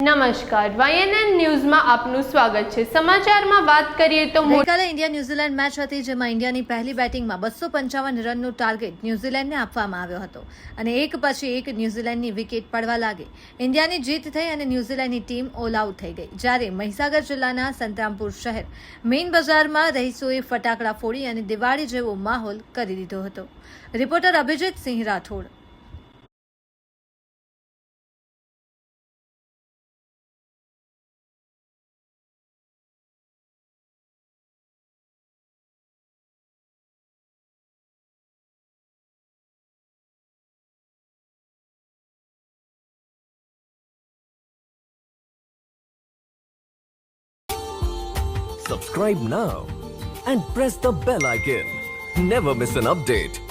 નમસ્કાર વાયએનએન ન્યૂઝમાં આપનું સ્વાગત છે। સમાચારમાં વાત કરીએ તો ગઈકાલે ઇન્ડિયા ન્યૂઝીલેન્ડ મેચ હતી, જેમાં ઇન્ડિયાની પહેલી બેટિંગમાં 255 રનનો ટાર્ગેટ ન્યૂઝીલેન્ડને આપવામાં આવ્યો હતો અને એક પછી એક ન્યૂઝીલેન્ડની વિકેટ પડવા લાગી। ઇન્ડિયાની જીત થઈ અને ન્યૂઝીલેન્ડની ટીમ ઓલ આઉટ થઈ ગઈ, જ્યારે મહીસાગર જિલ્લાના સંતરામપુર શહેર મેઇન બજારમાં રહીશોએ ફટાકડા ફોડી અને દિવાળી જેવો માહોલ કરી દીધો હતો। Reporter Abhijit Singh Rathod. Subscribe now and press the bell icon. Never miss an update.